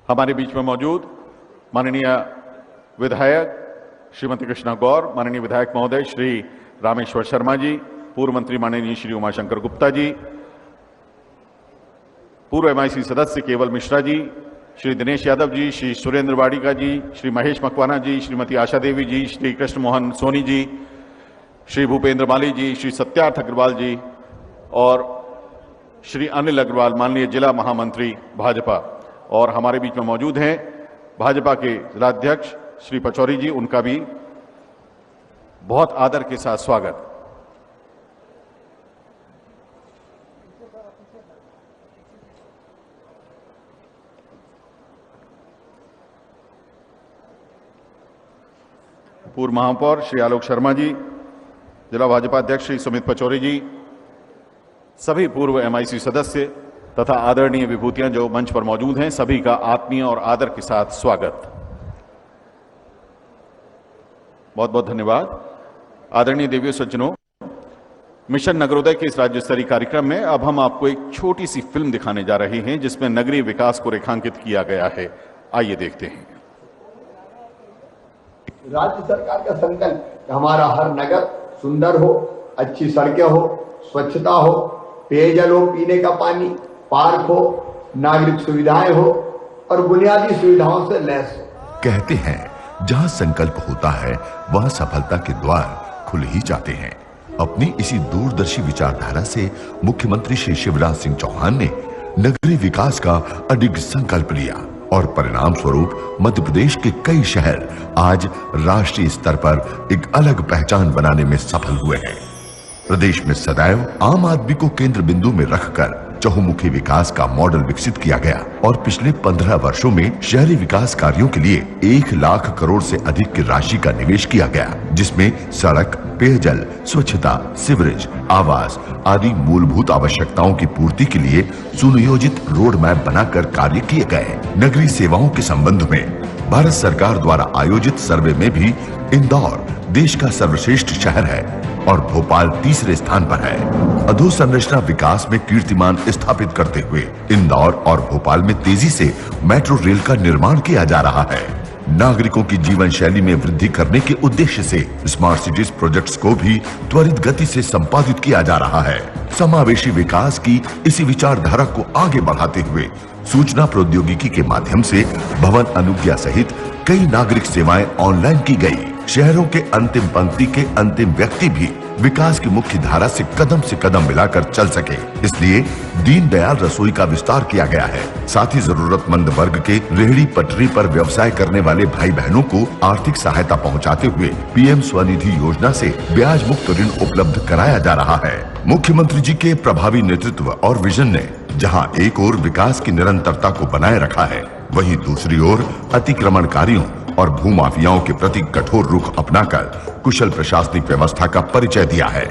हमारे बीच में मौजूद माननीय विधायक श्रीमती कृष्णा गौर, माननीय विधायक महोदय श्री रामेश्वर शर्मा जी, पूर्व मंत्री माननीय श्री उमाशंकर गुप्ता जी, पूर्व MIC सदस्य केवल मिश्रा जी, श्री दिनेश यादव जी, श्री सुरेंद्र वाडिका जी, श्री महेश मकवाना जी, श्रीमती आशा देवी जी, श्री कृष्ण मोहन सोनी जी, श्री भूपेंद्र माली जी, श्री सत्यार्थ अग्रवाल जी और श्री अनिल अग्रवाल, माननीय जिला महामंत्री भाजपा, और हमारे बीच में मौजूद हैं भाजपा के जिलाध्यक्ष श्री पचौरी जी, उनका भी बहुत आदर के साथ स्वागत। पूर्व महापौर श्री आलोक शर्मा जी, जिला भाजपा अध्यक्ष श्री सुमित पचौरी जी, सभी पूर्व MIC सदस्य तथा आदरणीय विभूतियां जो मंच पर मौजूद हैं, सभी का आत्मीय और आदर के साथ स्वागत। बहुत बहुत धन्यवाद। आदरणीय देवियों सज्जनों, मिशन नगरोदय के इस राज्य स्तरीय कार्यक्रम में अब हम आपको एक छोटी सी फिल्म दिखाने जा रहे हैं जिसमें नगरीय विकास को रेखांकित किया गया है। आइए देखते हैं। राज्य सरकार का संकल्प हमारा हर नगर सुंदर हो, अच्छी सड़कें हो, स्वच्छता हो, पेयजल हो, पीने का पानी, पार्क हो, नागरिक सुविधाएं हो और बुनियादी सुविधाओं से लैस हो। कहते हैं जहां संकल्प होता है वहां सफलता के द्वार खुल ही जाते हैं। अपनी इसी दूरदर्शी विचारधारा से मुख्यमंत्री श्री शिवराज सिंह चौहान ने नगरीय विकास का अडिग संकल्प लिया और परिणाम स्वरूप मध्य प्रदेश के कई शहर आज राष्ट्रीय स्तर पर एक अलग पहचान बनाने में सफल हुए हैं। प्रदेश में सदैव आम आदमी को केंद्र बिंदु में रखकर चहुमुखी विकास का मॉडल विकसित किया गया और पिछले 15 वर्षों में शहरी विकास कार्यों के लिए 1 लाख करोड़ से अधिक की राशि का निवेश किया गया, जिसमें सड़क, पेयजल, स्वच्छता, सीवरेज, आवास आदि मूलभूत आवश्यकताओं की पूर्ति के लिए सुनियोजित रोड मैप बनाकर कार्य किए गए। नगरीय सेवाओं के संबंध में भारत सरकार द्वारा आयोजित सर्वे में भी इंदौर देश का सर्वश्रेष्ठ शहर है और भोपाल तीसरे स्थान पर है। अधोसंरचना विकास में कीर्तिमान स्थापित करते हुए इंदौर और भोपाल में तेजी से मेट्रो रेल का निर्माण किया जा रहा है। नागरिकों की जीवन शैली में वृद्धि करने के उद्देश्य से स्मार्ट सिटीज प्रोजेक्ट्स को भी त्वरित गति से संपादित किया जा रहा है। समावेशी विकास की इसी विचारधारा को आगे बढ़ाते हुए सूचना प्रौद्योगिकी के माध्यम से भवन अनुज्ञा सहित कई नागरिक सेवाएं ऑनलाइन की गई। शहरों के अंतिम पंक्ति के अंतिम व्यक्ति भी विकास की मुख्य धारा से कदम मिलाकर चल सके, इसलिए दीनदयाल रसोई का विस्तार किया गया है। साथ ही जरूरतमंद वर्ग के रेहड़ी पटरी पर व्यवसाय करने वाले भाई बहनों को आर्थिक सहायता पहुंचाते हुए PM स्वनिधि योजना से ब्याज मुक्त ऋण उपलब्ध कराया जा रहा है। मुख्यमंत्री जी के प्रभावी नेतृत्व और विजन ने जहां एक ओर विकास की निरंतरता को बनाए रखा है, वहीं दूसरी ओर अतिक्रमणकारियों और भूमाफियाओं के प्रति कठोर रुख अपनाकर कुशल प्रशासनिक व्यवस्था का परिचय दिया है।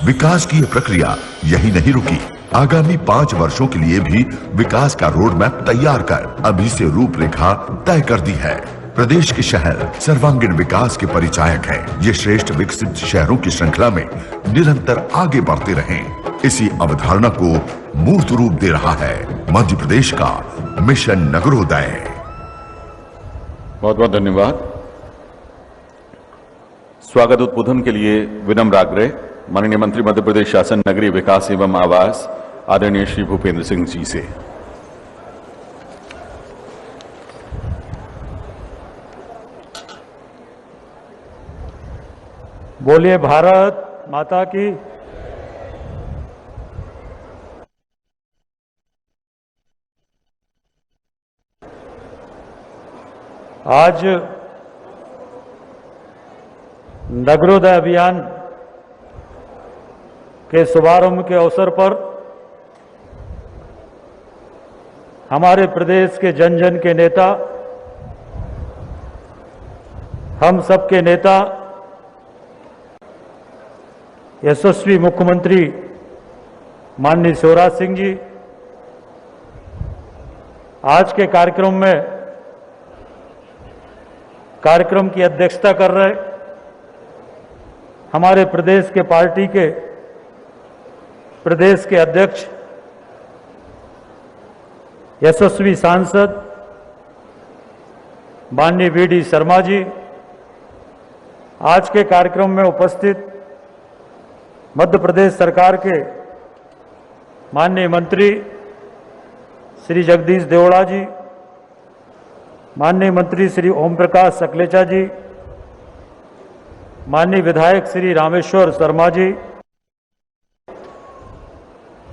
विकास की यह प्रक्रिया यही नहीं रुकी, आगामी 5 वर्षों के लिए भी विकास का रोड मैप तैयार कर अभी से रूपरेखा तय कर दी है। प्रदेश के शहर सर्वांगीण विकास के परिचायक हैं। ये श्रेष्ठ विकसित शहरों की श्रृंखला में निरंतर आगे बढ़ते रहें, इसी अवधारणा को मूर्त रूप दे रहा है मध्य प्रदेश का मिशन नगरोदय। बहुत बहुत धन्यवाद। स्वागत उद्बोधन के लिए विनम्र आग्रह माननीय मंत्री मध्य प्रदेश शासन नगरीय विकास एवं आवास आदरणीय श्री भूपेंद्र सिंह जी से। बोलिए भारत माता की। आज नगरोदय अभियान के शुभारंभ के अवसर पर हमारे प्रदेश के जन जन के नेता, हम सबके नेता, यशस्वी मुख्यमंत्री माननीय शिवराज सिंह जी आज के कार्यक्रम की अध्यक्षता कर रहे हमारे प्रदेश के पार्टी के प्रदेश के अध्यक्ष, यशस्वी सांसद माननीय वीडी शर्मा जी, आज के कार्यक्रम में उपस्थित मध्य प्रदेश सरकार के माननीय मंत्री श्री जगदीश देवड़ा जी, माननीय मंत्री श्री ओम प्रकाश सकलेचा जी, माननीय विधायक श्री रामेश्वर शर्मा जी,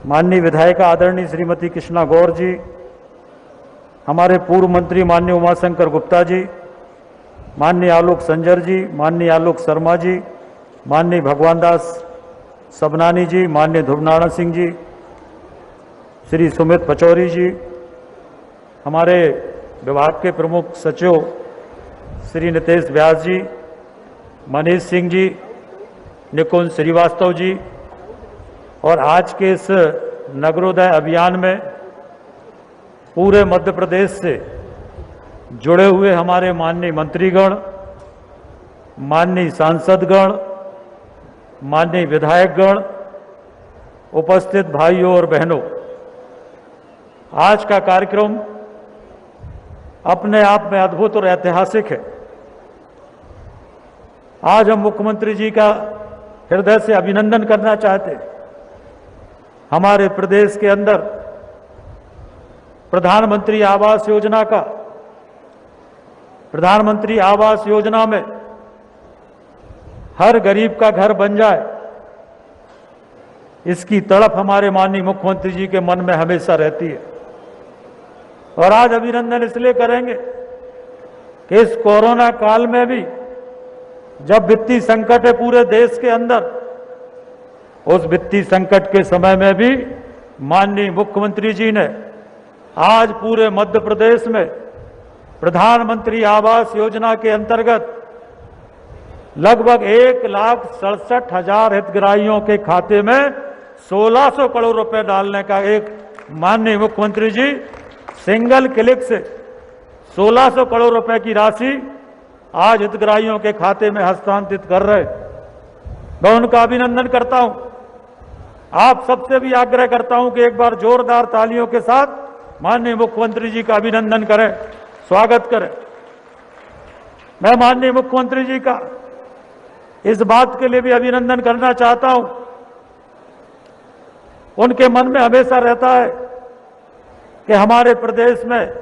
माननीय विधायिका आदरणीय श्रीमती कृष्णा गौर जी, हमारे पूर्व मंत्री माननीय उमाशंकर गुप्ता जी, माननीय आलोक संजर जी, माननीय आलोक शर्मा जी, माननीय भगवान दास सबनानी जी, माननीय ध्रुवनारायण सिंह जी, श्री सुमित पचौरी जी, हमारे विभाग के प्रमुख सचिव श्री नितेश व्यास जी, मनीष सिंह जी, निकुंज श्रीवास्तव जी, और आज के इस नगरोदय अभियान में पूरे मध्य प्रदेश से जुड़े हुए हमारे माननीय मंत्रीगण, माननीय सांसदगण, माननीय विधायकगण, उपस्थित भाइयों और बहनों, आज का कार्यक्रम अपने आप में अद्भुत और ऐतिहासिक है। आज हम मुख्यमंत्री जी का हृदय से अभिनंदन करना चाहते हैं। हमारे प्रदेश के अंदर प्रधानमंत्री आवास योजना में हर गरीब का घर बन जाए, इसकी तड़प हमारे माननीय मुख्यमंत्री जी के मन में हमेशा रहती है। और आज अभिनंदन इसलिए करेंगे कि इस कोरोना काल में भी जब वित्तीय संकट है पूरे देश के अंदर, उस वित्तीय संकट के समय में भी माननीय मुख्यमंत्री जी ने आज पूरे मध्य प्रदेश में प्रधानमंत्री आवास योजना के अंतर्गत लगभग 1,67,000 हितग्राहियों के खाते में 1600 करोड़ रुपए डालने का एक माननीय मुख्यमंत्री जी सिंगल क्लिक से 1600 करोड़ रुपए की राशि आज हितग्राहियों के खाते में हस्तांतरित कर रहे। मैं उनका अभिनंदन करता हूं। आप सबसे भी आग्रह करता हूं कि एक बार जोरदार तालियों के साथ माननीय मुख्यमंत्री जी का अभिनंदन करें, स्वागत करें। मैं माननीय मुख्यमंत्री जी का इस बात के लिए भी अभिनंदन करना चाहता हूं, उनके मन में हमेशा रहता है कि हमारे प्रदेश में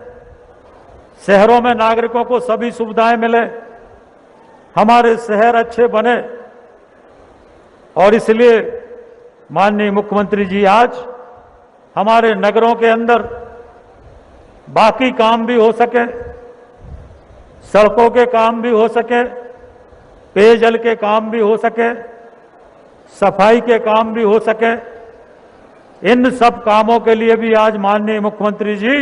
शहरों में नागरिकों को सभी सुविधाएं मिले, हमारे शहर अच्छे बने, और इसलिए माननीय मुख्यमंत्री जी आज हमारे नगरों के अंदर बाकी काम भी हो सके, सड़कों के काम भी हो सके, पेयजल के काम भी हो सके, सफाई के काम भी हो सके, इन सब कामों के लिए भी आज माननीय मुख्यमंत्री जी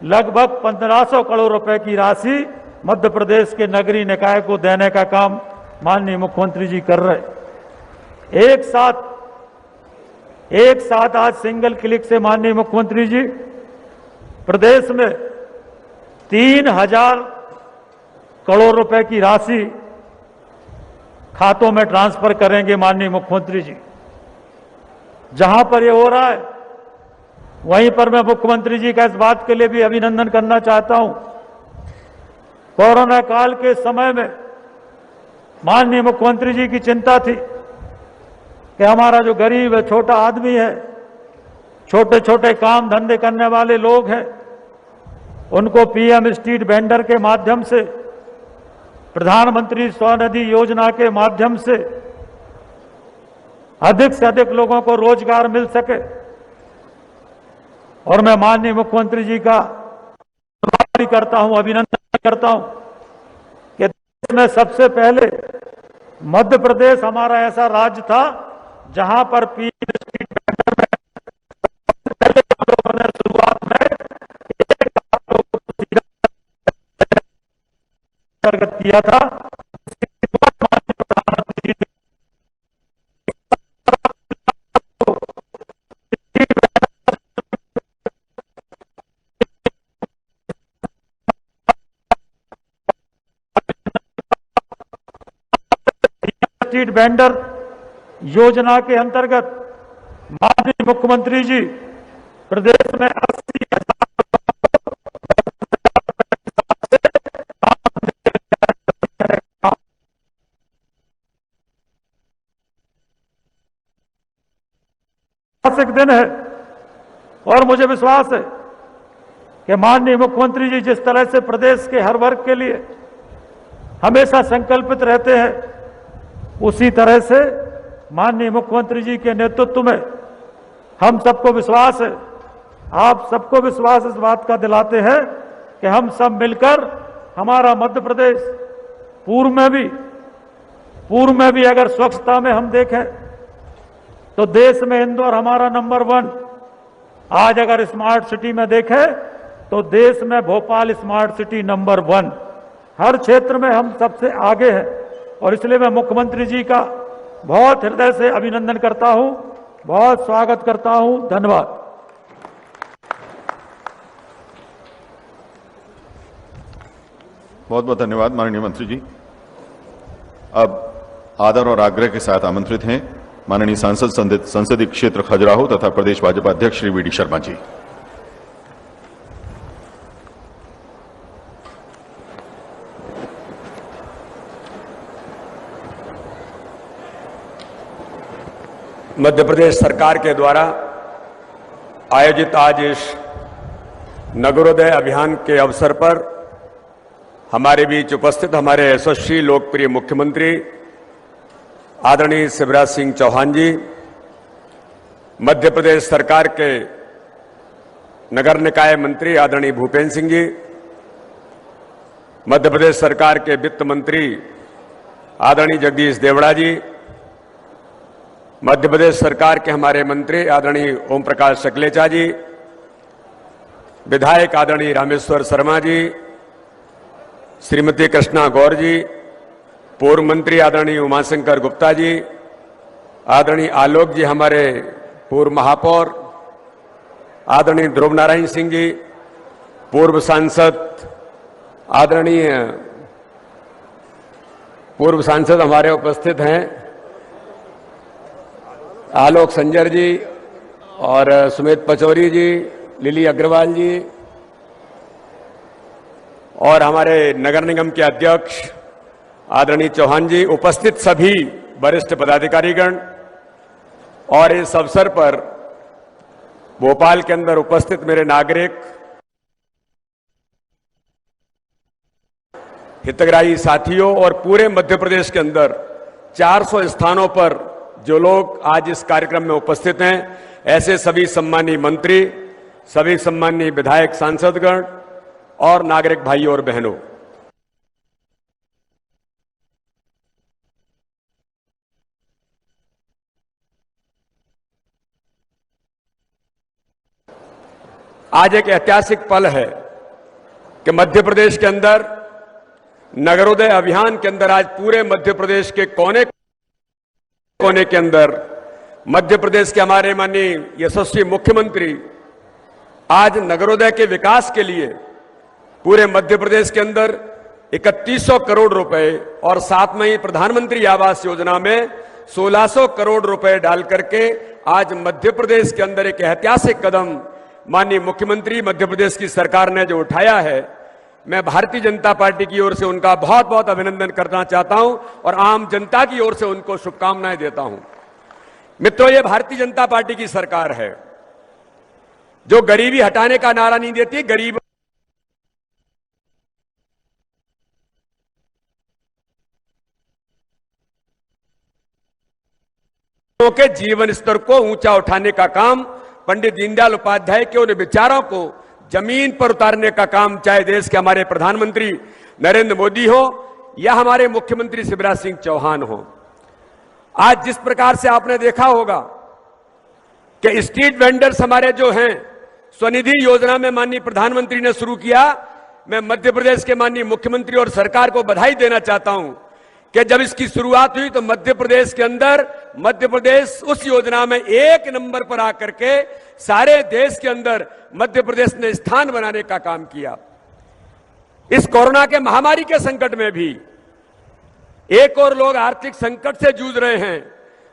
लगभग 1500 करोड़ रुपए की राशि मध्य प्रदेश के नगरीय निकाय को देने का काम माननीय मुख्यमंत्री जी कर रहे। एक साथ आज सिंगल क्लिक से माननीय मुख्यमंत्री जी प्रदेश में 3000 करोड़ रुपए की राशि खातों में ट्रांसफर करेंगे माननीय मुख्यमंत्री जी। जहां पर ये हो रहा है वहीं पर मैं मुख्यमंत्री जी का इस बात के लिए भी अभिनंदन करना चाहता हूं। कोरोना काल के समय में माननीय मुख्यमंत्री जी की चिंता थी कि हमारा जो गरीब है, छोटा आदमी है, छोटे छोटे काम धंधे करने वाले लोग हैं, उनको पीएम स्ट्रीट वेंडर के माध्यम से, प्रधानमंत्री स्वनिधि योजना के माध्यम से अधिक लोगों को रोजगार मिल सके। और मैं माननीय मुख्यमंत्री जी का धन्यवाद करता हूं, अभिनंदन करता हूं कि देश में सबसे पहले मध्य प्रदेश हमारा ऐसा राज्य था जहां पर पीएम स्ट्रीट वेंडर में पहले लोगों ने शुरुआत में अंतर्गत किया था। स्ट्रीट वेंडर योजना के अंतर्गत माननीय मुख्यमंत्री जी प्रदेश में 80,000 ऐतिहासिक दिन है और मुझे विश्वास है कि माननीय मुख्यमंत्री जी जिस तरह से प्रदेश के हर वर्ग के लिए हमेशा संकल्पित रहते हैं, उसी तरह से माननीय मुख्यमंत्री जी के नेतृत्व में हम सबको विश्वास है, आप सबको विश्वास इस बात का दिलाते हैं कि हम सब मिलकर हमारा मध्य प्रदेश पूर्व में भी अगर स्वच्छता में हम देखें तो देश में इंदौर हमारा नंबर 1। आज अगर स्मार्ट सिटी में देखें तो देश में भोपाल स्मार्ट सिटी नंबर 1। हर क्षेत्र में हम सबसे आगे हैं और इसलिए मैं मुख्यमंत्री जी का बहुत हृदय से अभिनंदन करता हूं, बहुत स्वागत करता हूं। धन्यवाद। बहुत बहुत धन्यवाद माननीय मंत्री जी। अब आदर और आग्रह के साथ आमंत्रित हैं माननीय सांसद संसदीय क्षेत्र खजुराहो तथा प्रदेश भाजपा अध्यक्ष श्री वी.डी. शर्मा जी। मध्य प्रदेश सरकार के द्वारा आयोजित आज इस नगरोदय अभियान के अवसर पर हमारे बीच उपस्थित हमारे यशस्वी लोकप्रिय मुख्यमंत्री आदरणीय शिवराज सिंह चौहान जी, मध्य प्रदेश सरकार के नगर निकाय मंत्री आदरणीय भूपेंद्र सिंह जी, मध्य प्रदेश सरकार के वित्त मंत्री आदरणीय जगदीश देवड़ा जी, मध्य प्रदेश सरकार के हमारे मंत्री आदरणीय ओम प्रकाश सकलेचा जी, विधायक आदरणीय रामेश्वर शर्मा जी, श्रीमती कृष्णा गौर जी, पूर्व मंत्री आदरणीय उमाशंकर गुप्ता जी, आदरणीय आलोक जी हमारे पूर्व महापौर, आदरणीय ध्रुव नारायण सिंह जी, पूर्व सांसद आदरणीय पूर्व सांसद हमारे उपस्थित हैं आलोक संजर जी और सुमित पचौरी जी, लिली अग्रवाल जी और हमारे नगर निगम के अध्यक्ष आदरणीय चौहान जी, उपस्थित सभी वरिष्ठ पदाधिकारीगण और इस अवसर पर भोपाल के अंदर उपस्थित मेरे नागरिक, हितग्राही साथियों और पूरे मध्य प्रदेश के अंदर 400 स्थानों पर जो लोग आज इस कार्यक्रम में उपस्थित हैं, ऐसे सभी सम्मानीय मंत्री, सभी सम्मानीय विधायक सांसदगण और नागरिक भाइयों और बहनों, आज एक ऐतिहासिक पल है कि मध्य प्रदेश के अंदर नगरोदय अभियान के अंदर आज पूरे मध्य प्रदेश के कोने कोने के अंदर मध्य प्रदेश के हमारे माननीय यशस्वी मुख्यमंत्री आज नगरोदय के विकास के लिए पूरे मध्य प्रदेश के अंदर 3100 करोड़ रुपए और साथ में ही प्रधानमंत्री आवास योजना में 1600 करोड़ रुपए डाल करके आज मध्य प्रदेश के अंदर एक ऐतिहासिक कदम माननीय मुख्यमंत्री मध्य प्रदेश की सरकार ने जो उठाया है, मैं भारतीय जनता पार्टी की ओर से उनका बहुत बहुत अभिनंदन करना चाहता हूं और आम जनता की ओर से उनको शुभकामनाएं देता हूं। मित्रों, ये भारतीय जनता पार्टी की सरकार है जो गरीबी हटाने का नारा नहीं देती, गरीब के जीवन स्तर को ऊंचा उठाने का काम, पंडित दीनदयाल उपाध्याय के उन विचारों को जमीन पर उतारने का काम, चाहे देश के हमारे प्रधानमंत्री नरेंद्र मोदी हो या हमारे मुख्यमंत्री शिवराज सिंह चौहान हो। आज जिस प्रकार से आपने देखा होगा कि स्ट्रीट वेंडर्स हमारे जो हैं, स्वनिधि योजना में माननीय प्रधानमंत्री ने शुरू किया। मैं मध्य प्रदेश के माननीय मुख्यमंत्री और सरकार को बधाई देना चाहता हूं कि जब इसकी शुरुआत हुई तो मध्य प्रदेश के अंदर मध्य प्रदेश उस योजना में 1 नंबर पर आकर के सारे देश के अंदर मध्य प्रदेश ने स्थान बनाने का काम किया। इस कोरोना के महामारी के संकट में भी एक और लोग आर्थिक संकट से जूझ रहे हैं,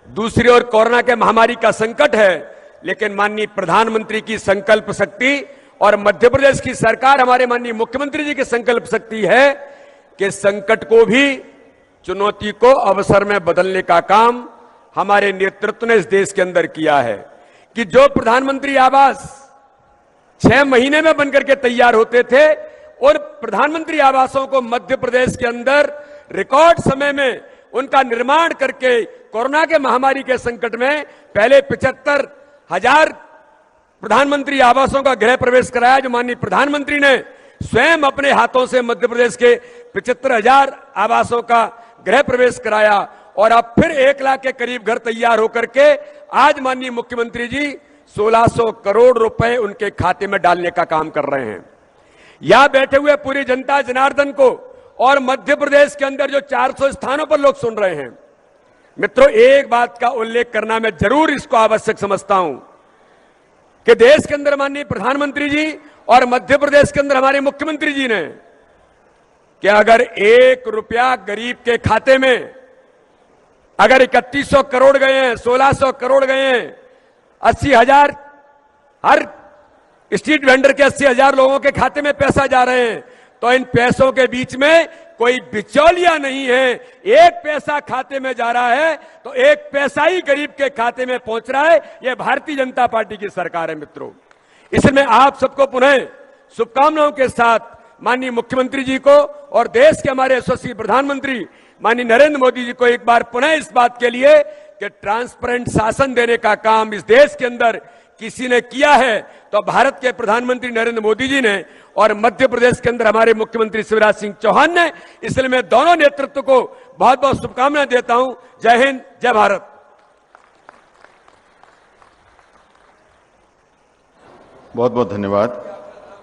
दूसरी ओर कोरोना के महामारी का संकट है, लेकिन माननीय प्रधानमंत्री की संकल्प शक्ति और मध्य प्रदेश की सरकार, हमारे माननीय मुख्यमंत्री जी की संकल्प शक्ति है कि संकट को भी, चुनौती को अवसर में बदलने का काम हमारे नेतृत्व ने इस देश के अंदर किया है। कि जो प्रधानमंत्री आवास 6 महीने में बनकर के तैयार होते थे, और प्रधानमंत्री आवासों को मध्य प्रदेश के अंदर रिकॉर्ड समय में उनका निर्माण करके कोरोना के महामारी के संकट में पहले 75,000 प्रधानमंत्री आवासों का गृह प्रवेश कराया, जो माननीय प्रधानमंत्री ने स्वयं अपने हाथों से मध्य प्रदेश के 75,000 आवासों का गृह प्रवेश कराया, और अब फिर 1 लाख के करीब घर तैयार होकर के आज माननीय मुख्यमंत्री जी 1600 करोड़ रुपए उनके खाते में डालने का काम कर रहे हैं। यहां बैठे हुए पूरी जनता जनार्दन को और मध्य प्रदेश के अंदर जो 400 स्थानों पर लोग सुन रहे हैं, मित्रों, एक बात का उल्लेख करना मैं जरूर इसको आवश्यक समझता हूं कि देश के अंदर माननीय प्रधानमंत्री जी और मध्य प्रदेश के अंदर हमारे मुख्यमंत्री जी ने कि अगर 1 रुपया गरीब के खाते में अगर 3100 करोड़ गए हैं, 1600 करोड़ गए हैं, 80,000 हर स्ट्रीट वेंडर के 80,000 लोगों के खाते में पैसा जा रहे हैं, तो इन पैसों के बीच में कोई बिचौलिया नहीं है। 1 पैसा खाते में जा रहा है तो 1 पैसा ही गरीब के खाते में पहुंच रहा है। यह भारतीय जनता पार्टी की सरकार है मित्रों। इसलिए आप सबको पुनः शुभकामनाओं के साथ माननीय मुख्यमंत्री जी को और देश के हमारे यशस्वी प्रधानमंत्री माननीय नरेंद्र मोदी जी को एक बार पुनः इस बात के लिए कि ट्रांसपेरेंट शासन देने का काम इस देश के अंदर किसी ने किया है तो भारत के प्रधानमंत्री नरेंद्र मोदी जी ने, और मध्य प्रदेश के अंदर हमारे मुख्यमंत्री शिवराज सिंह चौहान ने। इसलिए मैं दोनों नेतृत्व को बहुत बहुत शुभकामनाएं देता हूं। जय हिंद, जय भारत। बहुत बहुत धन्यवाद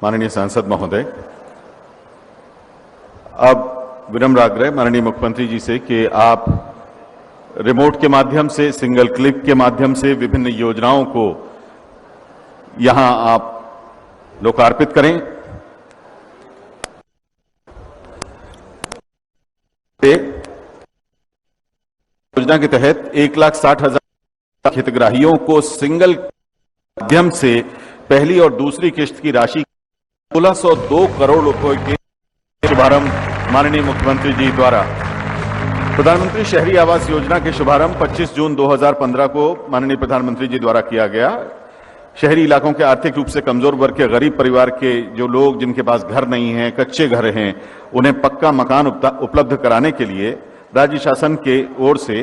माननीय सांसद महोदय। अब विनम्र आग्रह माननीय मुख्यमंत्री जी से कि आप रिमोट के माध्यम से, सिंगल क्लिक के माध्यम से विभिन्न योजनाओं को यहां आप लोकार्पित करें। योजना के तहत 1,60,000 हितग्राहियों को सिंगल माध्यम से पहली और दूसरी किश्त की राशि 1602 करोड़ रुपए के शुभारंभ माननीय मुख्यमंत्री जी द्वारा। प्रधानमंत्री शहरी आवास योजना के शुभारंभ 25 जून 2015 को माननीय प्रधानमंत्री जी द्वारा किया गया। शहरी इलाकों के आर्थिक रूप से कमजोर वर्ग के गरीब परिवार के जो लोग जिनके पास घर नहीं है, कच्चे घर हैं, उन्हें पक्का मकान उपलब्ध कराने के लिए राज्य शासन के ओर से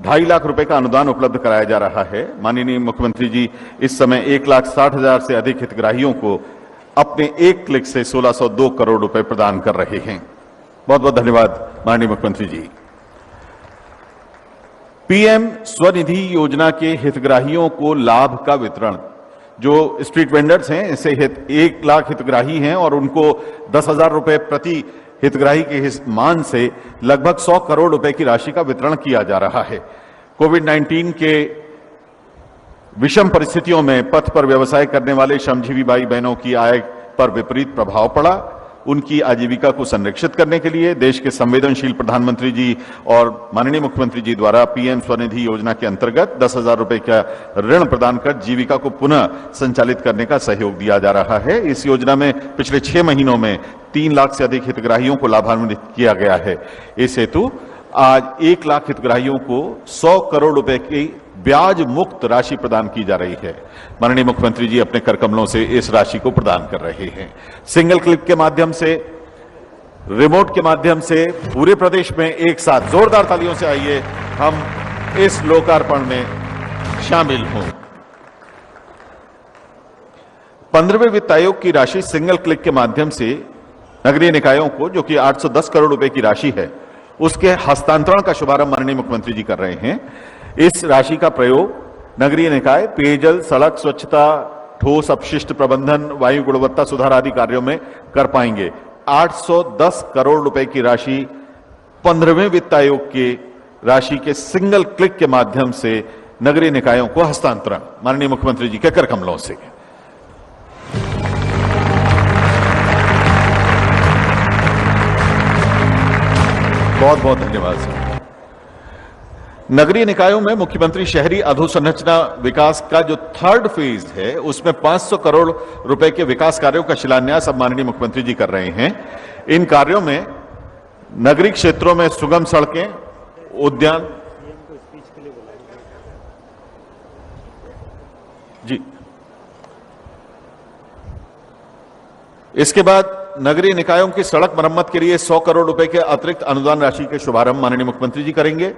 2.5 लाख रुपए का अनुदान उपलब्ध कराया जा रहा है। माननीय मुख्यमंत्री जी इस समय 1,60,000 से अधिक हितग्राहियों को अपने 1 क्लिक से 1602 करोड़ रुपए प्रदान कर रहे हैं। बहुत बहुत धन्यवाद माननीय मुख्यमंत्री जी। पीएम स्वनिधि योजना के हितग्राहियों को लाभ का वितरण, जो स्ट्रीट वेंडर्स हैं, ऐसे 1 लाख हितग्राही हैं और उनको 10,000 रुपए प्रति हितग्राही के मान से लगभग 100 करोड़ रुपए की राशि का वितरण किया जा रहा है। कोविड-19 के विषम परिस्थितियों में पथ पर व्यवसाय करने वाले श्रमजीवी भाई बहनों की आय पर विपरीत प्रभाव पड़ा। उनकी आजीविका को संरक्षित करने के लिए देश के संवेदनशील प्रधानमंत्री जी और माननीय मुख्यमंत्री जी द्वारा पीएम स्वनिधि योजना के अंतर्गत 10,000 रुपए का ऋण प्रदान कर जीविका को पुनः संचालित करने का सहयोग दिया जा रहा है। इस योजना में पिछले 6 महीनों में 3 लाख से अधिक हितग्राहियों को लाभान्वित किया गया है। इस हेतु आज 1 लाख हितग्राहियों को 100 करोड़ रुपए की ब्याज मुक्त राशि प्रदान की जा रही है। माननीय मुख्यमंत्री जी अपने कर कमलों से इस राशि को प्रदान कर रहे हैं। सिंगल क्लिक के माध्यम से, रिमोट के माध्यम से पूरे प्रदेश में एक साथ जोरदार तालियों से आइए हम इस लोकार्पण में शामिल हों। 15वें वित्त आयोग की राशि सिंगल क्लिक के माध्यम से नगरीय निकायों को, जो कि 810 करोड़ रुपए की राशि है, उसके हस्तांतरण का शुभारंभ माननीय मुख्यमंत्री जी कर रहे हैं। इस राशि का प्रयोग नगरीय निकाय पेयजल, सड़क स्वच्छता, ठोस अपशिष्ट प्रबंधन, वायु गुणवत्ता सुधार आदि कार्यों में कर पाएंगे। 810 करोड़ रुपए की राशि 15वें वित्त आयोग के राशि के सिंगल क्लिक के माध्यम से नगरीय निकायों को हस्तांतरण माननीय मुख्यमंत्री जी के कर कमलों से। बहुत बहुत धन्यवाद सर। नगरीय निकायों में मुख्यमंत्री शहरी अधोसंरचना विकास का जो 3rd फेज है, उसमें 500 करोड़ रुपए के विकास कार्यों का शिलान्यास अब माननीय मुख्यमंत्री जी कर रहे हैं। इन कार्यों में नगरीय क्षेत्रों में सुगम सड़कें, उद्यान, जी। इसके बाद नगरीय निकायों की सड़क मरम्मत के लिए 100 करोड़ रुपए के अतिरिक्त अनुदान राशि के शुभारंभ माननीय मुख्यमंत्री जी करेंगे।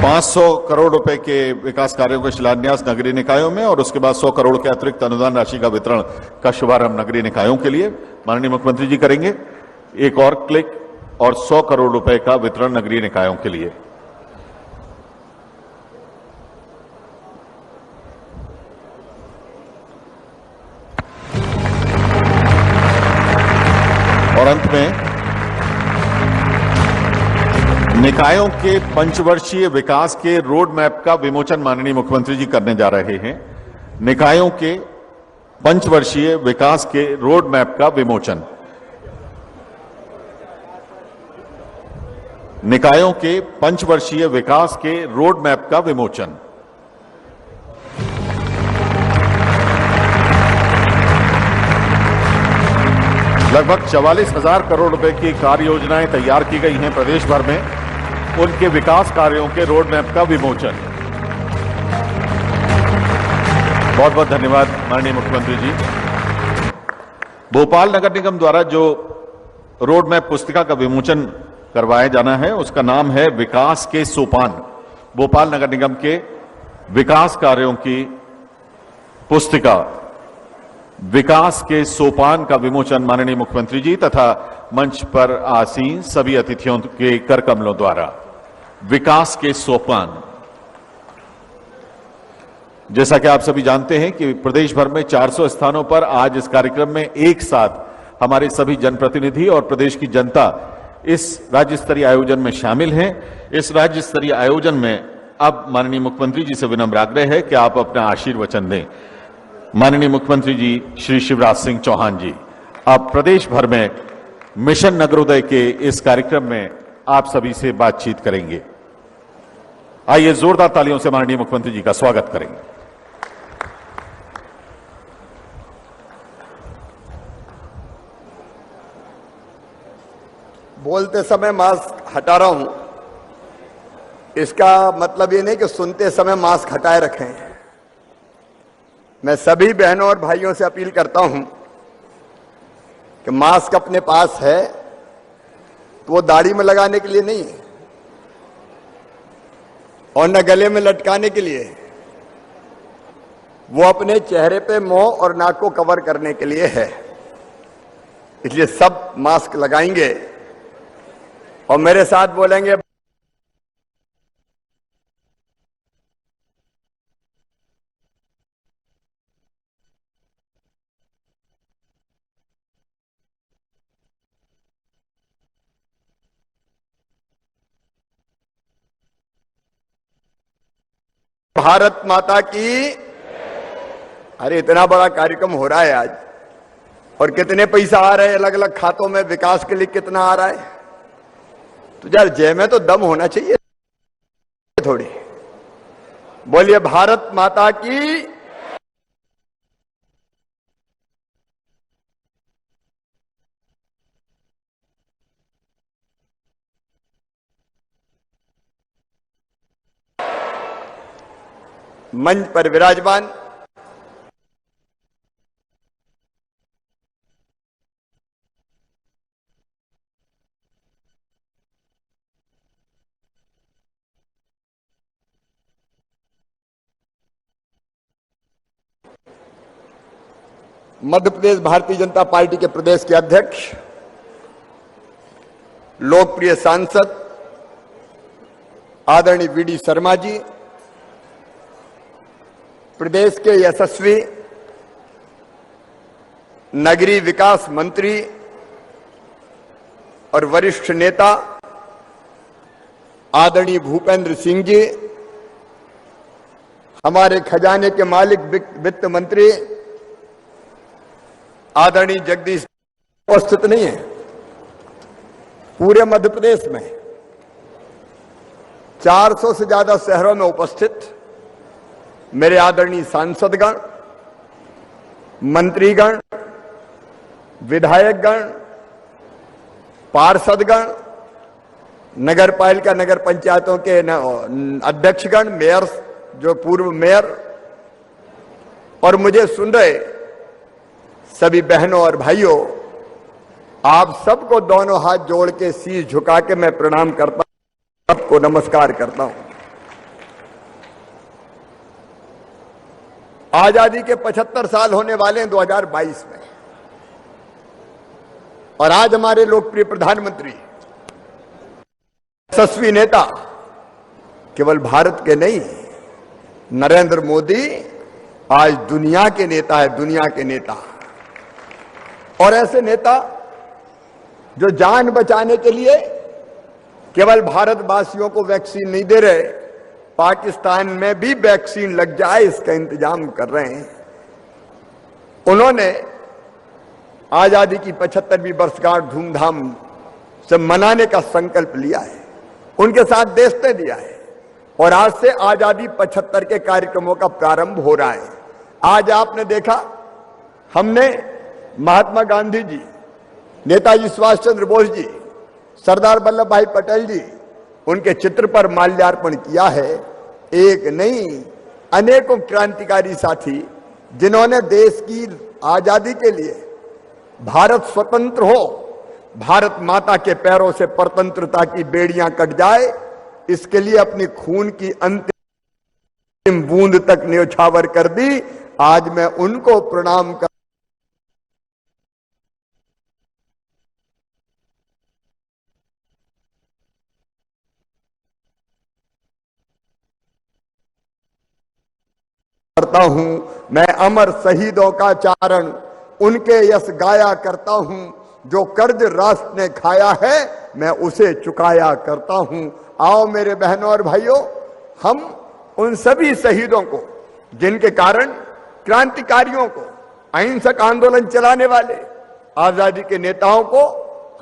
$500 करोड़ रुपए के विकास कार्यों का शिलान्यास नगरीय निकायों में और उसके बाद 100 करोड़ के अतिरिक्त अनुदान राशि का वितरण का शुभारंभ नगरीय निकायों के लिए माननीय मुख्यमंत्री जी करेंगे। एक और क्लिक और 100 करोड़ रुपए का वितरण नगरीय निकायों के लिए। और अंत में निकायों के पंचवर्षीय विकास के रोड मैप का विमोचन माननीय मुख्यमंत्री जी करने जा रहे हैं। निकायों के पंचवर्षीय विकास के रोड मैप का विमोचन। निकायों के पंचवर्षीय विकास के रोड मैप का विमोचन। लगभग 44,000 करोड़ रुपए की कार्य योजनाएं तैयार की गई हैं प्रदेश भर में। उनके विकास कार्यों के रोड मैप का विमोचन। बहुत बहुत धन्यवाद माननीय मुख्यमंत्री जी। भोपाल नगर निगम द्वारा जो रोड मैप पुस्तिका का विमोचन करवाया जाना है उसका नाम है विकास के सोपान। भोपाल नगर निगम के विकास कार्यों की पुस्तिका विकास के सोपान का विमोचन माननीय मुख्यमंत्री जी तथा मंच पर आसीन सभी अतिथियों के कर कमलों द्वारा। विकास के सोपान। जैसा कि आप सभी जानते हैं कि प्रदेश भर में 400 स्थानों पर आज इस कार्यक्रम में एक साथ हमारे सभी जनप्रतिनिधि और प्रदेश की जनता इस राज्य स्तरीय आयोजन में शामिल हैं। इस राज्य स्तरीय आयोजन में अब माननीय मुख्यमंत्री जी से विनम्र आग्रह है कि आप अपना आशीर्वचन दें। माननीय मुख्यमंत्री जी श्री शिवराज सिंह चौहान जी, आप प्रदेश भर में मिशन नगरोदय के इस कार्यक्रम में आप सभी से बातचीत करेंगे। आइए जोरदार तालियों से माननीय मुख्यमंत्री जी का स्वागत करेंगे। बोलते समय मास्क हटा रहा हूं, इसका मतलब ये नहीं कि सुनते समय मास्क हटाए रखें। मैं सभी बहनों और भाइयों से अपील करता हूं कि मास्क अपने पास है तो वो दाढ़ी में लगाने के लिए नहीं है और न गले में लटकाने के लिए, वो अपने चेहरे पे मुंह और नाक को कवर करने के लिए है। इसलिए सब मास्क लगाएंगे और मेरे साथ बोलेंगे, भारत माता की। अरे इतना बड़ा कार्यक्रम हो रहा है आज और कितने पैसा आ रहे हैं अलग अलग खातों में, विकास के लिए कितना आ रहा है, तो यार जय में तो दम होना चाहिए थोड़ी। बोलिए भारत माता की। मंच पर विराजमान मध्य प्रदेश भारतीय जनता पार्टी के प्रदेश के अध्यक्ष, लोकप्रिय सांसद आदरणीय वीडी शर्मा जी, प्रदेश के यशस्वी नगरीय विकास मंत्री और वरिष्ठ नेता आदरणीय भूपेंद्र सिंह जी, हमारे खजाने के मालिक वित्त मंत्री आदरणीय जगदीश उपस्थित नहीं है। पूरे मध्य प्रदेश में 400 से ज्यादा शहरों में उपस्थित मेरे आदरणीय सांसदगण, मंत्रीगण, विधायकगण, पार्षदगण, नगर पालिका नगर पंचायतों के अध्यक्षगण, मेयर, जो पूर्व मेयर, और मुझे सुन रहे सभी बहनों और भाइयों, आप सबको दोनों हाथ जोड़ के शीश झुका के मैं प्रणाम करता हूं, सबको नमस्कार करता हूं। आजादी के 75 साल होने वाले हैं 2022 में, और आज हमारे लोकप्रिय प्रधानमंत्री, यशस्वी नेता, केवल भारत के नहीं, नरेंद्र मोदी आज दुनिया के नेता है, दुनिया के नेता। और ऐसे नेता जो जान बचाने के लिए केवल भारतवासियों को वैक्सीन नहीं दे रहे, पाकिस्तान में भी वैक्सीन लग जाए इसका इंतजाम कर रहे हैं। उन्होंने आजादी की 75वीं वर्षगांठ धूमधाम से मनाने का संकल्प लिया है, उनके साथ देश ने दिया है, और आज से आजादी 75 के कार्यक्रमों का प्रारंभ हो रहा है। आज आपने देखा, हमने महात्मा गांधी जी, नेताजी सुभाष चंद्र बोस जी, सरदार वल्लभ भाई पटेल जी, उनके चित्र पर माल्यार्पण किया है। एक नहीं, अनेकों क्रांतिकारी साथी जिन्होंने देश की आजादी के लिए, भारत स्वतंत्र हो, भारत माता के पैरों से परतंत्रता की बेड़ियां कट जाए, इसके लिए अपनी खून की अंतिम बूंद तक न्यौछावर कर दी। आज मैं उनको प्रणाम करता हूं। मैं अमर शहीदों का चारण उनके यश गाया करता हूं, जो कर्ज राष्ट्र ने खाया है मैं उसे चुकाया करता हूं। आओ मेरे बहनों और भाइयों, हम उन सभी शहीदों को, जिनके कारण क्रांतिकारियों को, अहिंसक आंदोलन चलाने वाले आजादी के नेताओं को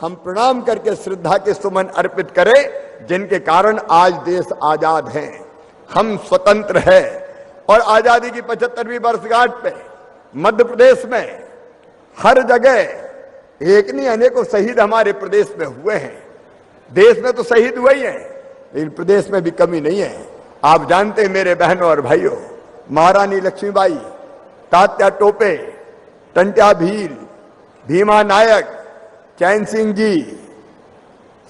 हम प्रणाम करके श्रद्धा के सुमन अर्पित करें, जिनके कारण आज देश आजाद है, हम स्वतंत्र है। और आजादी की 75वीं वर्षगांठ पे मध्य प्रदेश में हर जगह एक नहीं अनेकों शहीद हमारे प्रदेश में हुए हैं। देश में तो शहीद हुए ही हैं, लेकिन प्रदेश में भी कमी नहीं है। आप जानते हैं मेरे बहनों और भाइयों, महारानी लक्ष्मीबाई, तात्या टोपे, टंट्या भील, भीमा नायक, चैन सिंह जी,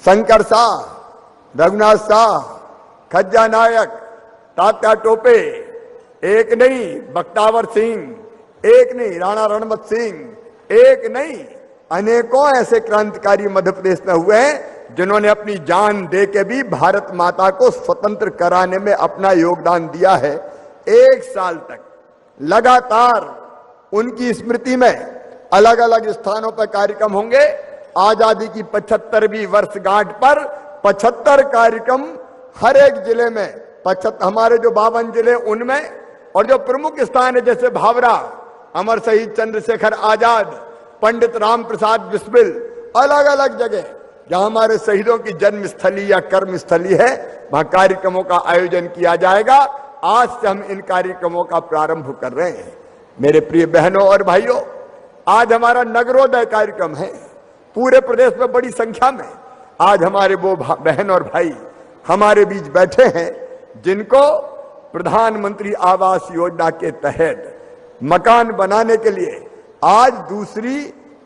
शंकर शाह, रघुनाथ शाह, खज्जा नायक, तात्या टोपे, एक नहीं बख्तावर सिंह, एक नहीं राणा रणमत सिंह, एक नहीं अनेकों ऐसे क्रांतिकारी मध्य प्रदेश में हुए हैं जिन्होंने अपनी जान दे के भी भारत माता को स्वतंत्र कराने में अपना योगदान दिया है। एक साल तक लगातार उनकी स्मृति में अलग अलग स्थानों पर कार्यक्रम होंगे। आजादी की 75वीं वर्षगांठ पर 75 कार्यक्रम हर एक जिले में, 75 हमारे जो 52 जिले उनमें, और जो प्रमुख स्थान है जैसे भावरा, अमर शहीद चंद्रशेखर आजाद, पंडित राम प्रसाद बिस्मिल, अलग अलग जगह जहां हमारे शहीदों की जन्म स्थली या कर्म स्थली है, वहां कार्यक्रमों का आयोजन किया जाएगा। आज से हम इन कार्यक्रमों का प्रारंभ कर रहे हैं। मेरे प्रिय बहनों और भाइयों, आज हमारा नगरोदय कार्यक्रम है। पूरे प्रदेश में बड़ी संख्या में आज हमारे वो बहन और भाई हमारे बीच बैठे हैं जिनको प्रधानमंत्री आवास योजना के तहत मकान बनाने के लिए आज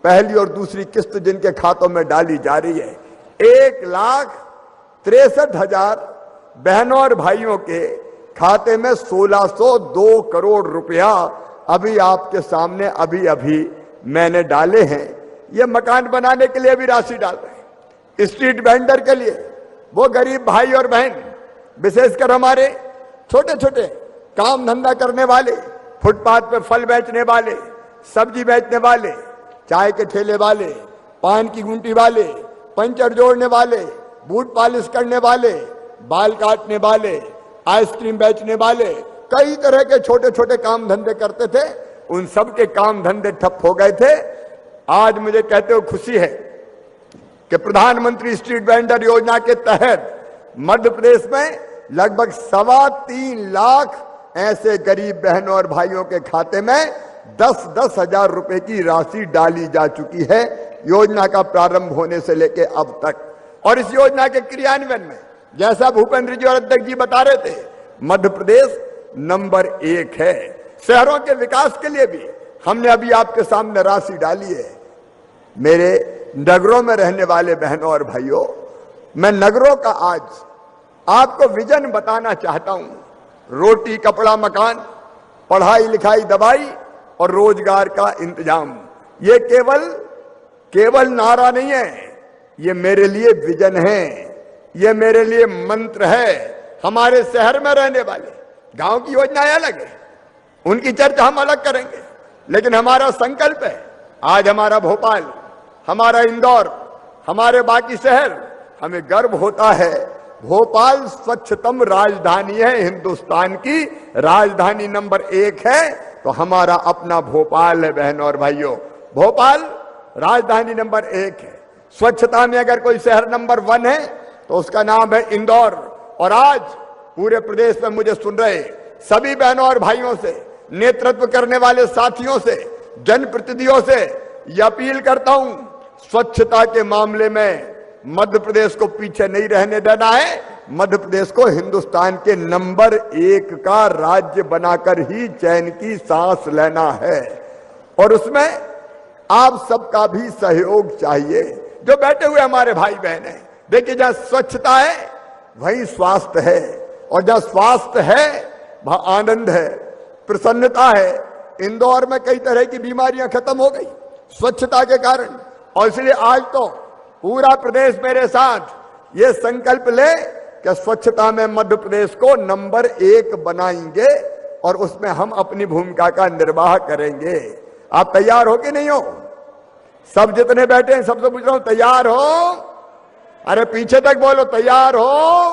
पहली और दूसरी किस्त जिनके खातों में डाली जा रही है। 1,63,000 बहनों और भाइयों के खाते में 1602 करोड़ रुपया अभी आपके सामने अभी मैंने डाले हैं। ये मकान बनाने के लिए भी राशि डाल रहे हैं। स्ट्रीट वेंडर के लिए, वो गरीब भाई और बहन, विशेषकर हमारे छोटे छोटे काम धंधा करने वाले, फुटपाथ पे फल बेचने वाले, सब्जी बेचने वाले, चाय के ठेले वाले, पान की गुंटी वाले, पंचर जोड़ने वाले, बूट पॉलिश करने वाले, बाल काटने वाले, आइसक्रीम बेचने वाले, कई तरह के छोटे छोटे काम धंधे करते थे। उन सब के काम धंधे ठप हो गए थे। आज मुझे कहते हुए खुशी है कि प्रधानमंत्री स्ट्रीट वेंडर योजना के तहत मध्य प्रदेश में लगभग 3.25 लाख ऐसे गरीब बहनों और भाइयों के खाते में 10-10 हजार रुपए की राशि डाली जा चुकी है योजना का प्रारंभ होने से लेकर अब तक। और इस योजना के क्रियान्वयन में जैसा भूपेंद्र जी और अध्यक्ष जी बता रहे थे, मध्य प्रदेश नंबर 1 है। शहरों के विकास के लिए भी हमने अभी आपके सामने राशि डाली है। मेरे नगरों में रहने वाले बहनों और भाइयों, मैं नगरों का आज आपको विजन बताना चाहता हूं। रोटी, कपड़ा, मकान, पढ़ाई लिखाई, दवाई और रोजगार का इंतजाम, ये केवल नारा नहीं है, ये मेरे लिए विजन है, ये मेरे लिए मंत्र है। हमारे शहर में रहने वाले, गांव की योजनाएं अलग है, उनकी चर्चा हम अलग करेंगे, लेकिन हमारा संकल्प है आज हमारा भोपाल, हमारा इंदौर, हमारे बाकी शहर, हमें गर्व होता है भोपाल स्वच्छतम राजधानी है, हिंदुस्तान की राजधानी नंबर 1 है, तो हमारा अपना भोपाल है बहनों और भाइयों। भोपाल राजधानी नंबर 1 है। स्वच्छता में अगर कोई शहर नंबर 1 है तो उसका नाम है इंदौर। और आज पूरे प्रदेश में मुझे सुन रहे सभी बहनों और भाइयों से, नेतृत्व करने वाले साथियों से, जनप्रतिनिधियों से यह अपील करता हूं, स्वच्छता के मामले में मध्य प्रदेश को पीछे नहीं रहने देना है। मध्य प्रदेश को हिंदुस्तान के नंबर 1 का राज्य बनाकर ही चैन की सांस लेना है। और उसमें आप सबका भी सहयोग चाहिए। जो बैठे हुए हमारे भाई बहन हैं, देखिए जहां स्वच्छता है वहीं स्वास्थ्य है, और जहां स्वास्थ्य है वहां आनंद है, प्रसन्नता है। इंदौर में कई तरह की बीमारियां खत्म हो गई स्वच्छता के कारण। और इसलिए आज तो पूरा प्रदेश मेरे साथ ये संकल्प ले कि स्वच्छता में मध्य प्रदेश को नंबर 1 बनाएंगे और उसमें हम अपनी भूमिका का निर्वाह करेंगे। आप तैयार हो कि नहीं हो? सब जितने बैठे हैं सबसे पूछ रहा हूं, तैयार हो? अरे पीछे तक बोलो, तैयार हो?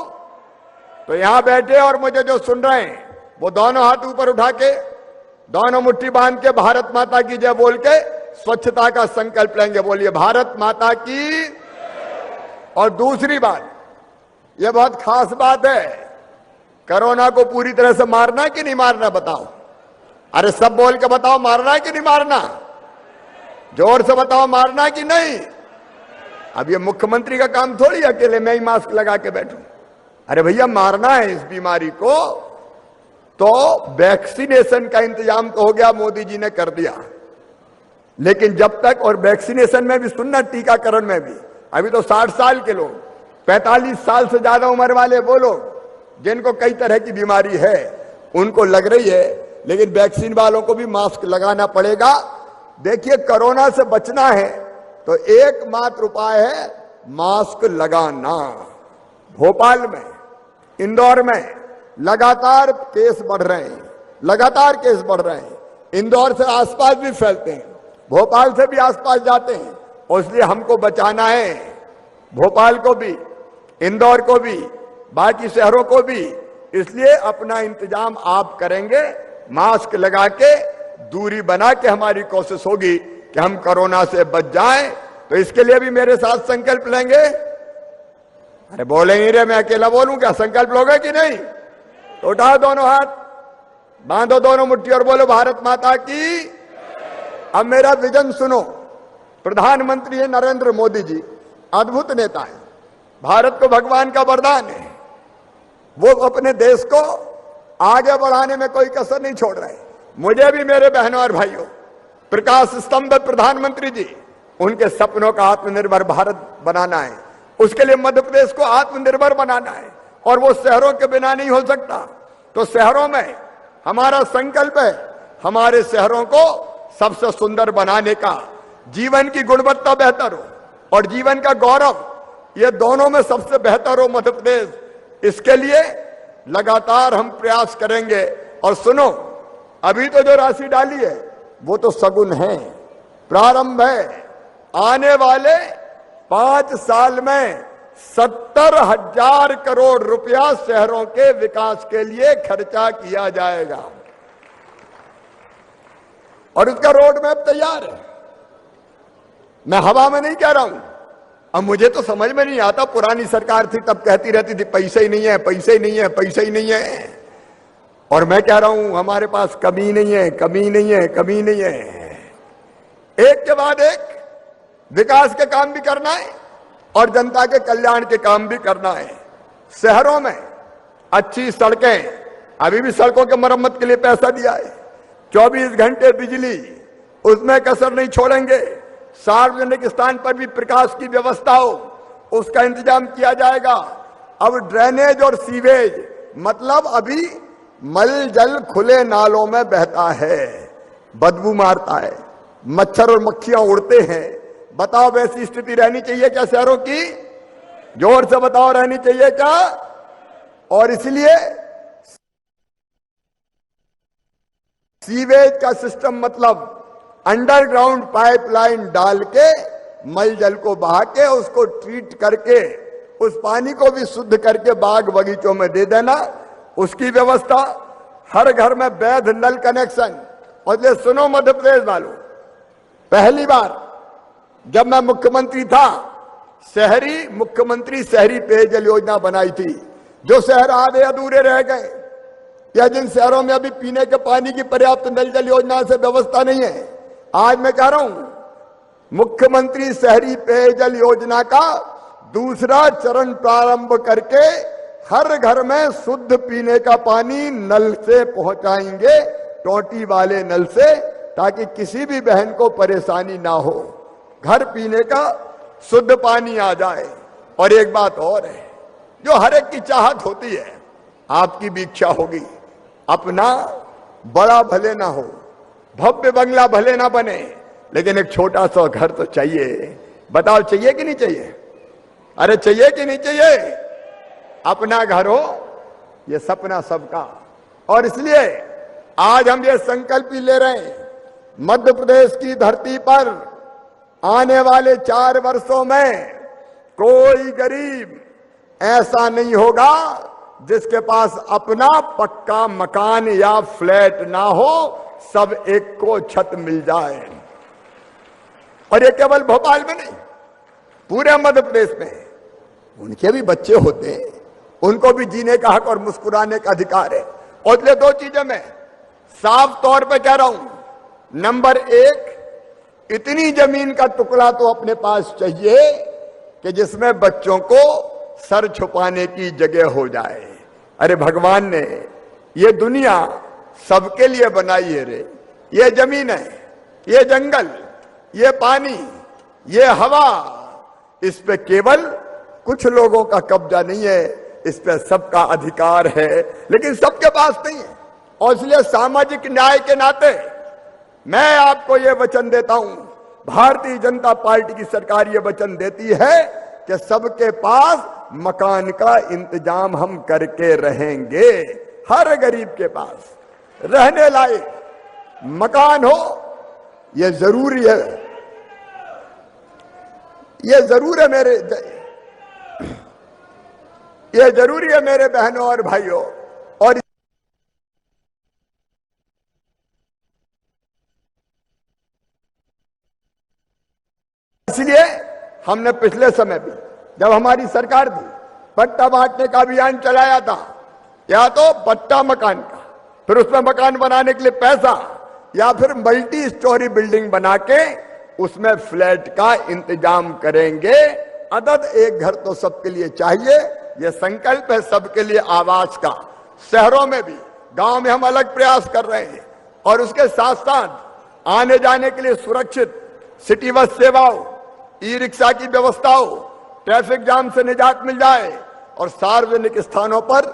तो यहां बैठे और मुझे जो सुन रहे हैं वो दोनों हाथ ऊपर उठा के, दोनों मुट्ठी बांध के भारत माता की जय बोल के स्वच्छता का संकल्प लेंगे। बोलिए भारत माता की। और दूसरी बात, यह बहुत खास बात है, कोरोना को पूरी तरह से मारना कि नहीं मारना बताओ? अरे सब बोल के बताओ, मारना कि नहीं मारना? जोर से बताओ, मारना कि नहीं? अब ये मुख्यमंत्री का काम थोड़ी अकेले मैं ही मास्क लगा के बैठूं। अरे भैया मारना है इस बीमारी को, तो वैक्सीनेशन का इंतजाम तो हो गया, मोदी जी ने कर दिया। लेकिन जब तक, और वैक्सीनेशन में भी सुनना, टीकाकरण में भी, अभी तो 60 साल के लोग, 45 साल से ज्यादा उम्र वाले वो लोग जिनको कई तरह की बीमारी है उनको लग रही है, लेकिन वैक्सीन वालों को भी मास्क लगाना पड़ेगा। देखिए कोरोना से बचना है तो एकमात्र उपाय है मास्क लगाना। भोपाल में, इंदौर में लगातार केस बढ़ रहे हैं, लगातार केस बढ़ रहे हैं। इंदौर से आसपास भी फैलते हैं, भोपाल से भी आसपास जाते हैं, और इसलिए हमको बचाना है भोपाल को भी, इंदौर को भी, बाकी शहरों को भी। इसलिए अपना इंतजाम आप करेंगे, मास्क लगा के, दूरी बना के हमारी कोशिश होगी कि हम कोरोना से बच जाएं। तो इसके लिए भी मेरे साथ संकल्प लेंगे। अरे बोले नहीं रे, मैं अकेला बोलूं क्या? संकल्प लोगे कि नहीं? तो उठाओ दोनों हाथ, बांधो दोनों मुट्ठी और बोलो भारत माता की। अब मेरा विजन सुनो। प्रधानमंत्री है नरेंद्र मोदी जी, अद्भुत नेता है, भारत को भगवान का वरदान है। वो अपने देश को आगे बढ़ाने में कोई कसर नहीं छोड़ रहे। मुझे भी मेरे बहनों और भाइयों, प्रकाश स्तंभ प्रधानमंत्री जी, उनके सपनों का आत्मनिर्भर भारत बनाना है। उसके लिए मध्य प्रदेश को आत्मनिर्भर बनाना है, और वो शहरों के बिना नहीं हो सकता। तो शहरों में हमारा संकल्प है हमारे शहरों को सबसे सुंदर बनाने का, जीवन की गुणवत्ता बेहतर हो और जीवन का गौरव, ये दोनों में सबसे बेहतर हो मध्य प्रदेश। इसके लिए लगातार हम प्रयास करेंगे। और सुनो, अभी तो जो राशि डाली है वो तो सगुन है, प्रारंभ है। आने वाले 5 साल में 70,000 करोड़ रुपया शहरों के विकास के लिए खर्चा किया जाएगा, और उसका रोड मैप तैयार है। मैं हवा में नहीं कह रहा हूं। अब मुझे तो समझ में नहीं आता, पुरानी सरकार थी तब कहती रहती थी पैसे ही नहीं है, पैसे ही नहीं है, पैसे ही नहीं है। और मैं कह रहा हूं हमारे पास कमी नहीं है, कमी नहीं है, कमी नहीं है। एक के बाद एक विकास के काम भी करना है और जनता के कल्याण के काम भी करना है। शहरों में अच्छी सड़कें, अभी भी सड़कों के मरम्मत के लिए पैसा दिया है। 24 घंटे बिजली, उसमें कसर नहीं छोड़ेंगे। सार्वजनिक स्थान पर भी प्रकाश की व्यवस्था हो, उसका इंतजाम किया जाएगा। अब ड्रेनेज और सीवेज, मतलब अभी मल जल खुले नालों में बहता है, बदबू मारता है, मच्छर और मक्खियां उड़ते हैं। बताओ वैसी स्थिति रहनी चाहिए क्या शहरों की? जोर से बताओ, रहनी चाहिए क्या? और इसलिए सीवेज का सिस्टम मतलब अंडरग्राउंड पाइपलाइन डाल के मल जल को बहा के उसको ट्रीट करके उस पानी को भी शुद्ध करके बाग बगीचों में दे देना, उसकी व्यवस्था। हर घर में वैध नल कनेक्शन। और ये सुनो मध्य प्रदेश वालों, पहली बार जब मैं मुख्यमंत्री था, मुख्यमंत्री शहरी पेयजल योजना बनाई थी। जो शहर आधे अधूरे रह गए या जिन शहरों में अभी पीने के पानी की पर्याप्त नल जल योजना से व्यवस्था नहीं है, आज मैं कह रहा हूं मुख्यमंत्री शहरी पेयजल योजना का दूसरा चरण प्रारंभ करके हर घर में शुद्ध पीने का पानी नल से पहुंचाएंगे, टोटी वाले नल से, ताकि किसी भी बहन को परेशानी ना हो, घर पीने का शुद्ध पानी आ जाए। और एक बात और है जो हर एक की चाहत होती है, आपकी भी इच्छा होगी, अपना बड़ा भले ना हो, भव्य बंगला भले ना बने, लेकिन एक छोटा सा घर तो चाहिए। बताओ चाहिए कि नहीं चाहिए? अरे चाहिए कि नहीं चाहिए? अपना घर हो, ये सपना सबका। और इसलिए आज हम ये संकल्प भी ले रहे हैं, मध्य प्रदेश की धरती पर आने वाले 4 वर्षों में कोई गरीब ऐसा नहीं होगा जिसके पास अपना पक्का मकान या फ्लैट ना हो, सब एक को छत मिल जाए। और ये केवल भोपाल में नहीं, पूरे मध्य प्रदेश में। उनके भी बच्चे होते हैं, उनको भी जीने का हक और मुस्कुराने का अधिकार है। और इसलिए 2 चीजें मैं साफ तौर पे कह रहा हूं। नंबर 1, इतनी जमीन का टुकड़ा तो अपने पास चाहिए कि जिसमें बच्चों को सर छुपाने की जगह हो जाए। अरे भगवान ने ये दुनिया सबके लिए बनाई है रे। ये जमीन है, ये जंगल, ये पानी, ये हवा, इस पे केवल कुछ लोगों का कब्जा नहीं है, इस पे सबका अधिकार है, लेकिन सबके पास नहीं है। और इसलिए सामाजिक न्याय के नाते मैं आपको ये वचन देता हूं, भारतीय जनता पार्टी की सरकार ये वचन देती है कि सबके पास मकान का इंतजाम हम करके रहेंगे। हर गरीब के पास रहने लायक मकान हो, ये जरूरी है। ये जरूर है ये जरूरी है मेरे बहनों और भाइयों। और इसलिए हमने पिछले समय भी जब हमारी सरकार थी, पट्टा बांटने का अभियान चलाया था। या तो पट्टा मकान का, फिर उसमें मकान बनाने के लिए पैसा, या फिर मल्टी स्टोरी बिल्डिंग बना के उसमें फ्लैट का इंतजाम करेंगे। अदद एक घर तो सबके लिए चाहिए, यह संकल्प है सबके लिए आवास का। शहरों में भी, गांव में हम अलग प्रयास कर रहे हैं। और उसके साथ साथ आने जाने के लिए सुरक्षित सिटी बस सेवाओं, ई रिक्शा की व्यवस्था हो, ट्रैफिक जाम से निजात मिल जाए, और सार्वजनिक स्थानों पर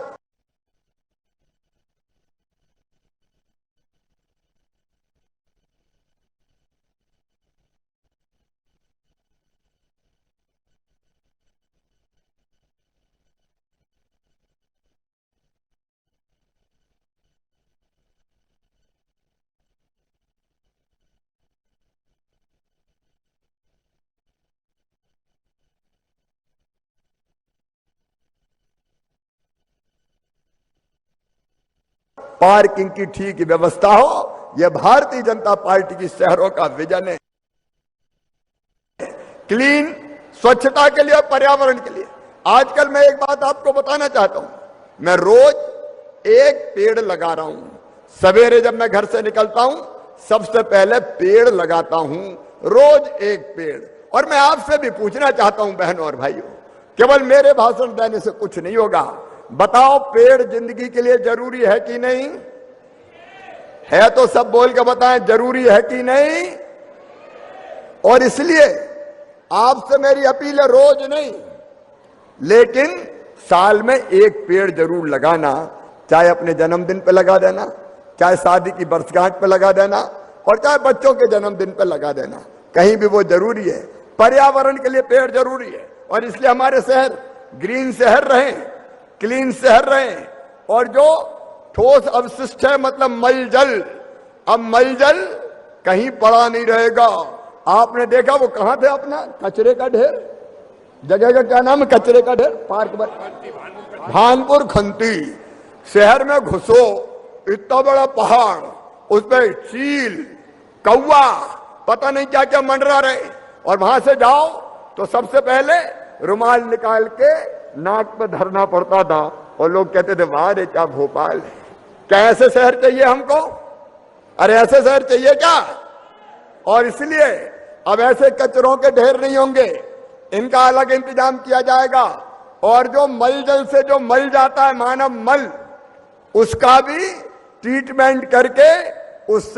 पार्किंग की ठीक व्यवस्था हो। यह भारतीय जनता पार्टी की शहरों का विजन है। क्लीन, स्वच्छता के लिए और पर्यावरण के लिए। आजकल मैं एक बात आपको बताना चाहता हूं, मैं रोज एक पेड़ लगा रहा हूं। सवेरे जब मैं घर से निकलता हूं सबसे पहले पेड़ लगाता हूं, रोज एक पेड़। और मैं आपसे भी पूछना चाहता हूं बहनों और भाइयों, केवल मेरे भाषण देने से कुछ नहीं होगा। बताओ पेड़ जिंदगी के लिए जरूरी है कि नहीं है? तो सब बोल के बताएं जरूरी है कि नहीं। और इसलिए आपसे मेरी अपील है, रोज नहीं लेकिन साल में एक पेड़ जरूर लगाना। चाहे अपने जन्मदिन पे लगा देना, चाहे शादी की वर्षगांठ पे लगा देना, और चाहे बच्चों के जन्मदिन पे लगा देना, कहीं भी वो जरूरी है। पर्यावरण के लिए पेड़ जरूरी है और इसलिए हमारे शहर ग्रीन शहर रहे, क्लीन शहर रहे। और जो ठोस अवशिष्ट है मतलब मल जल, अब मल जल कहीं पड़ा नहीं रहेगा। आपने देखा वो कहां थे, अपना कचरे का ढेर, जगह का क्या नाम है, कचरे का ढेर, पार्क भानपुर खंती। शहर में घुसो, इतना बड़ा पहाड़, उस पर चील, कौवा, पता नहीं क्या क्या मंडरा रहे। और वहां से जाओ तो सबसे पहले रुमाल निकाल के नाक पे धरना पड़ता था और लोग कहते थे वाह रे क्या भोपाल है। क्या ऐसे शहर चाहिए हमको? अरे ऐसे शहर चाहिए क्या? और इसलिए अब ऐसे कचरों के ढेर नहीं होंगे, इनका अलग इंतजाम किया जाएगा। और जो मल जल से जो मल जाता है, मानव मल, उसका भी ट्रीटमेंट करके उससे